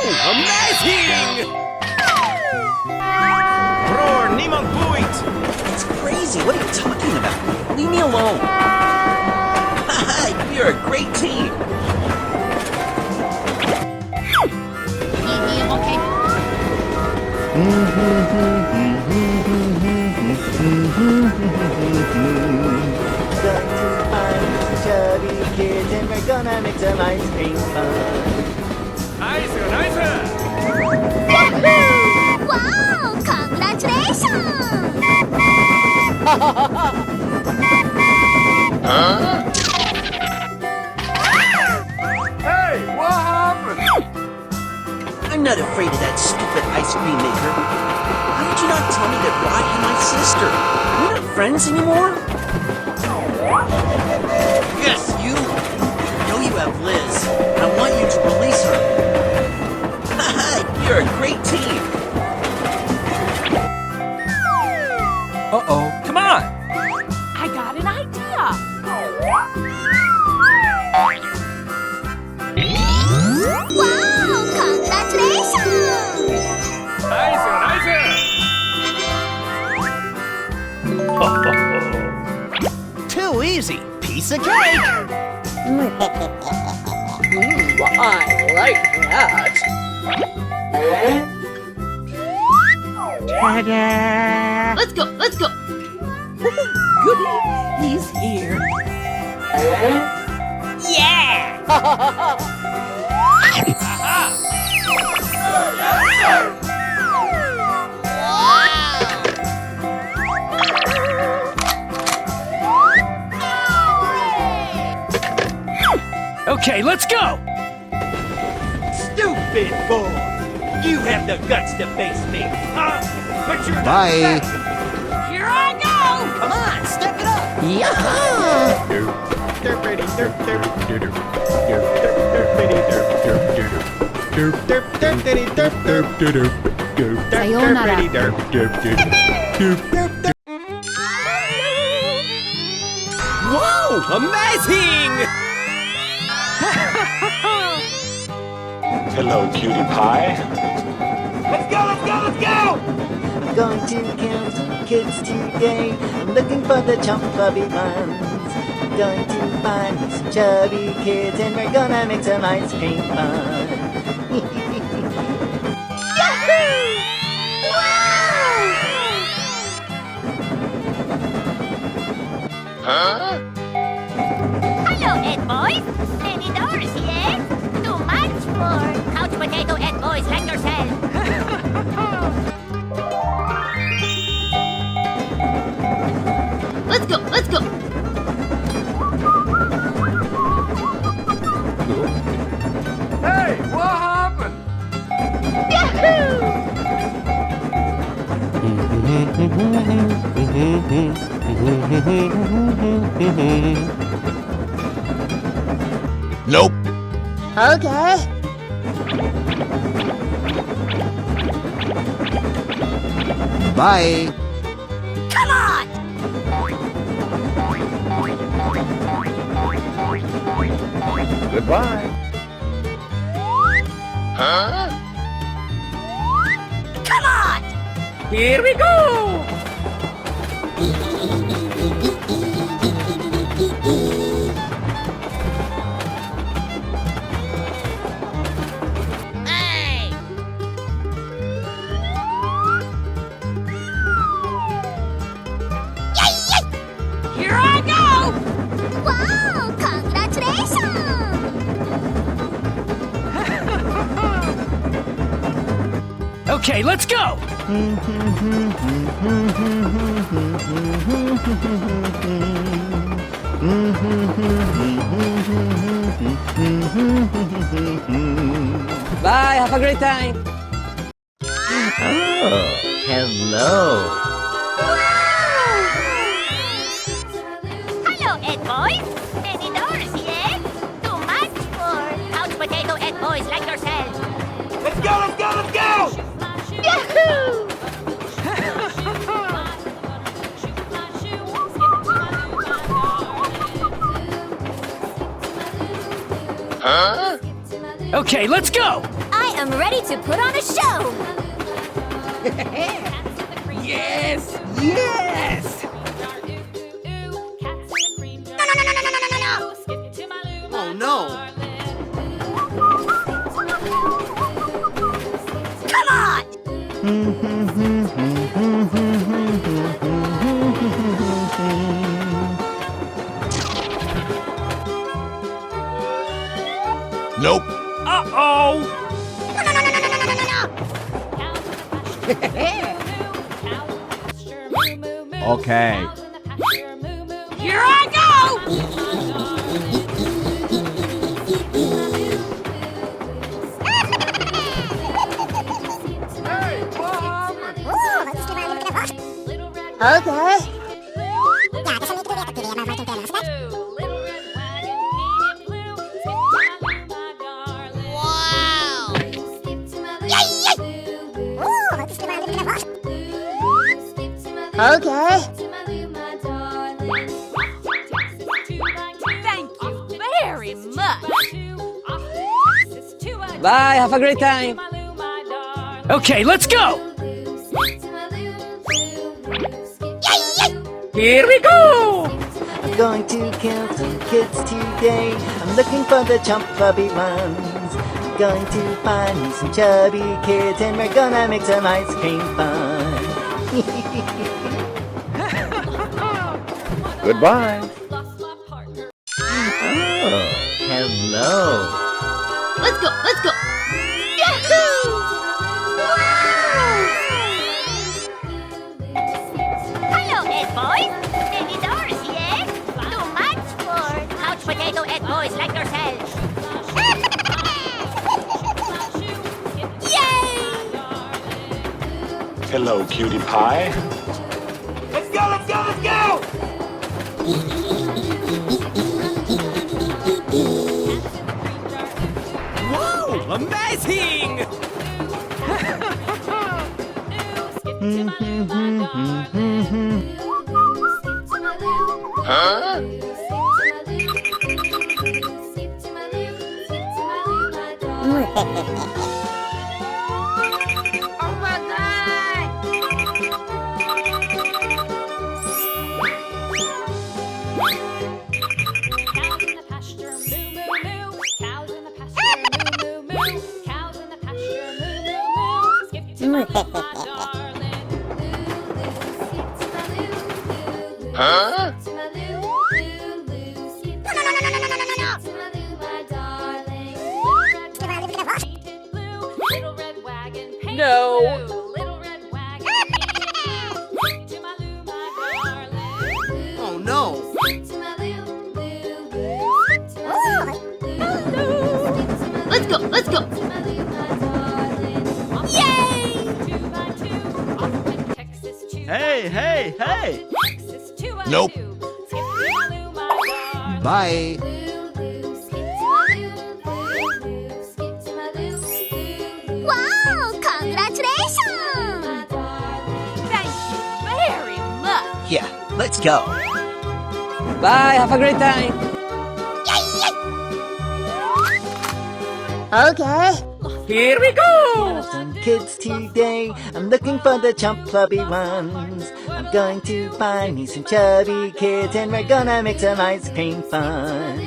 Amazing! Roar, niemand boeit! It's crazy. What are you talking about? Leave me alone. Haha, you're a great team. Chubby kids and we're gonna make some ice cream fun. Nice, nice! Wow! Congratulations! Hey, what happened? I'm not afraid of that stupid ice cream maker. How did you not tell me that Rod and my sister? We're not friends anymore? Yes, you! I know you have Liz. I want you to release her. Haha, you're a great team. Uh-oh, come on! I got an idea. Wow! Congratulations! Nice, nice! Too easy. Piece of cake. I like that. Ta-da! Let's go, let's go. Goody, he's here. Yeah! Okay, let's go! Stupid bull. You have the guts to face me, huh? But you're Bye. Here I go! Come on, step it up. Whoa! Amazing! Hello, cutie pie. Let's go, let's go, let's go! I'm going to kill some kids today. I'm looking for the chubby ones. I'm going to find some chubby kids and we're gonna make some ice cream fun. Hello, Ed boys! Many doors, yes? Too much for couch potato Ed boys like yourself. Let's go, let's go. Hey, what happened? Nope. Okay. Bye. Come on! Goodbye. Come on! Here we go! Hey! Here I go! Wow! Congratulations! Okay, let's go! Bye, have a great time. Oh, hello. Hello, Ed boys! Many doors, yes? Too much for couch potato Ed boys like yourself. Let's go, let's go, let's go! Yahoo! Okay, let's go! I am ready to put on a show. Yes! Yes! Oh no! Come on! Nope. Uh-oh! Okay. Here I go! Hey, what happened? Thank you very much. Bye, have a great time. Okay, let's go! Here we go! I'm going to kill some kids today. I'm looking for the chubby ones. I'm going to find me some chubby kids and we're gonna make some ice cream fun. Goodbye. Oh, hello. Let's go, let's go! Yahoo! Hello, Ed boys! Any doors yet? Too much for couch potato Ed boys like yourselves. Yay! Hello, cutie pie. Let's go, let's go, let's go! Whoa! Amazing! Cows in the pasture, moo moo moo. Cows in the pasture, moo moo moo. Cows in the pasture, moo moo moo. Skip to my loo, my darling. Huh? Little red wagon painted No. blue. Little red wagon painted blue. Skip to my loo, my darling. Oh no! Let's go, let's go! Yay! Hey, hey, hey! Nope. Bye. Wow! Congratulations! Thank you very much. Yeah, let's go. Bye, have a great time. Okay. Here we go! Some kids today. I'm looking for the chubby ones. I'm going to find me some chubby kids and we're gonna make some ice cream fun.